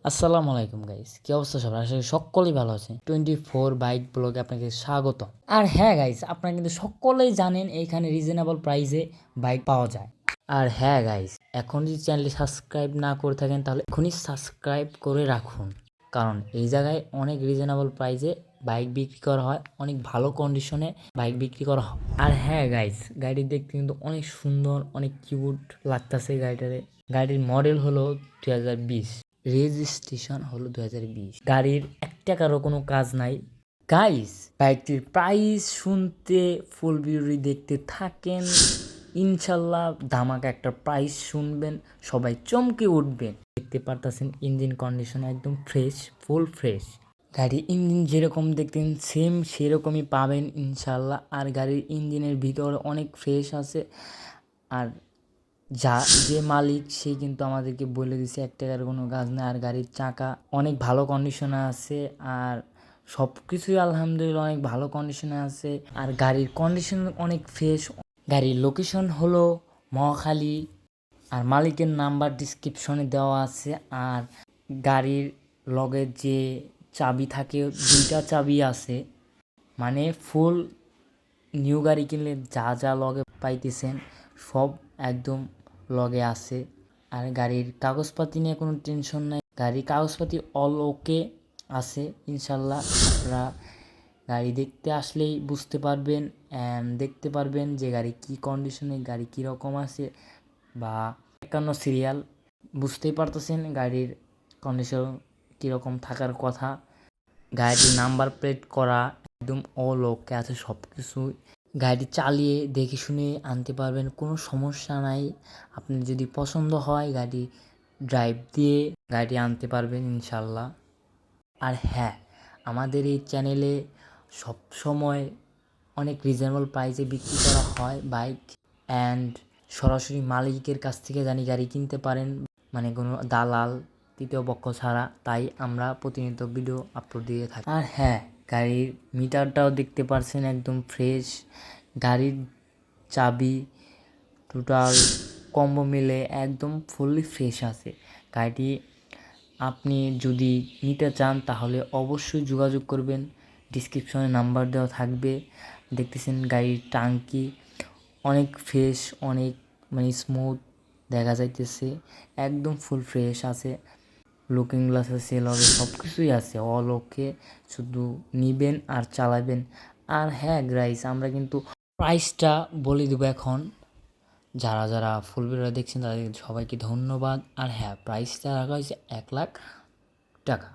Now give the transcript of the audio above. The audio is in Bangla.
আসসালামু আলাইকুম গাইস, কি অবস্থা সবার? আসলে সকলেই ভালো আছে। 24 বাইক ব্লগে আপনাকে স্বাগত। আর হ্যাঁ গাইস, আপনারা কিন্তু সকলেই জানেন এইখানে রিজনেবল প্রাইসে বাইক পাওয়া যায়। আর হ্যাঁ গাইস, এখন যদি চ্যানেলটি সাবস্ক্রাইব না করে থাকেন তাহলে এখনই সাবস্ক্রাইব করে রাখুন, কারণ এই জায়গায় অনেক রিজনেবল প্রাইসে বাইক বিক্রি করা হয়, অনেক ভালো কন্ডিশনে বাইক বিক্রি করা হয়। আর হ্যাঁ গাইস, গাড়ি দেখতে কিন্তু অনেক সুন্দর, অনেক কিউট লাগতেছে গাড়িটারে। গাড়ির মডেল হলো 2020, রেজিস্ট্রেশন হলো 2020। গাড়ির 1 টাকারও কোনো কাজ নাই। গাইস, বাইকটির প্রাইস শুনতে ফুল ভিডিওটি দেখতে থাকেন, ইনশাল্লাহ ধামাকা একটা প্রাইস শুনবেন, সবাই চমকে উঠবেন। দেখতে পারতেছেন ইঞ্জিন কন্ডিশন একদম ফ্রেশ, ফুল ফ্রেশ। গাড়ির ইঞ্জিন যেরকম দেখতেন সেম সেরকমই পাবেন ইনশাল্লাহ। আর গাড়ির ইঞ্জিনের ভিতরে অনেক ফ্রেশ আছে। আর যে মালিক সে কিন্তু আমাদেরকে বলে দিছে 1 টাকার কোনো কাজ নেই। আর গাড়ির চাকা অনেক ভালো কন্ডিশনে আছে, আর সব কিছুই আলহামদুলিল্লাহ অনেক ভালো কন্ডিশনে আছে। আর গাড়ির কন্ডিশন অনেক ফ্রেশ। গাড়ির লোকেশন হলো মহাখালী, আর মালিকের নাম্বার ডিসক্রিপশনে দেওয়া আছে। আর গাড়ির লগে যে চাবি থাকে, 2টা চাবি আছে, মানে ফুল নিউ গাড়ি কিনলে যা যা লগে পাইতেছেন সব একদম লগে আছে। আর গাড়ির কাগজপাতি নিয়ে কোনো টেনশন নাই, গাড়ির কাগজপাতি অল ওকে আছে ইনশাল্লাহ। আপনারা গাড়ি দেখতে আসলেই বুঝতে পারবেন অ্যান্ড দেখতে পারবেন যে গাড়ি কি কন্ডিশনে, গাড়ি কীরকম আছে, বা 51 সিরিয়াল বুঝতেই পারতেছেন গাড়ির কন্ডিশন কীরকম থাকার কথা। গাড়িটির নাম্বার প্লেট করা একদম অল ওকে আছে সব কিছুই। গাড়ি চালিয়ে দেখে শুনে আনতে পারবেন, কোনো সমস্যা নাই। আপনার যদি পছন্দ হয় গাড়ি ড্রাইভ দিয়ে গাড়ি আনতে পারবেন ইনশাল্লাহ। আর হ্যাঁ, আমাদের এই চ্যানেলে সব সময় অনেক রিজনেবল প্রাইসে বিক্রি করা হয় বাইক, অ্যান্ড সরাসরি মালিকের কাছ থেকে জানি গাড়ি কিনতে পারেন, মানে কোনো দালাল তৃতীয় পক্ষ ছাড়া। তাই আমরা প্রতিনিয়ত ভিডিও আপলোড দিয়ে থাকি। আর হ্যাঁ, গাড়ির মিটারটাও দেখতে পারছেন একদম ফ্রেশ। গাড়ির চাবি টোটাল কম্বো মিলে একদম ফুললি ফ্রেশ আছে। গাড়িটি আপনি যদি নিতে চান তাহলে অবশ্যই যোগাযোগ করবেন, ডিসক্রিপশনে নাম্বার দেওয়া থাকবে। দেখতেছেন গাড়ির টাঙ্কি অনেক ফ্রেশ, অনেক মানে স্মুথ দেখা যাইতেছে, একদম ফুল ফ্রেশ আছে। লুকিং গ্লাস আছে, লগে সব কিছুই আছে অল ওকে, শুধু নিবেন আর চালাবেন। আর হ্যাঁ গাইস, আমরা কিন্তু প্রাইসটা বলে দেবো এখন। যারা যারা ফুল ভিডিও দেখছেন তাদের সবাইকে ধন্যবাদ। আর হ্যাঁ, প্রাইসটা রাখা হয়েছে 1 লাখ টাকা।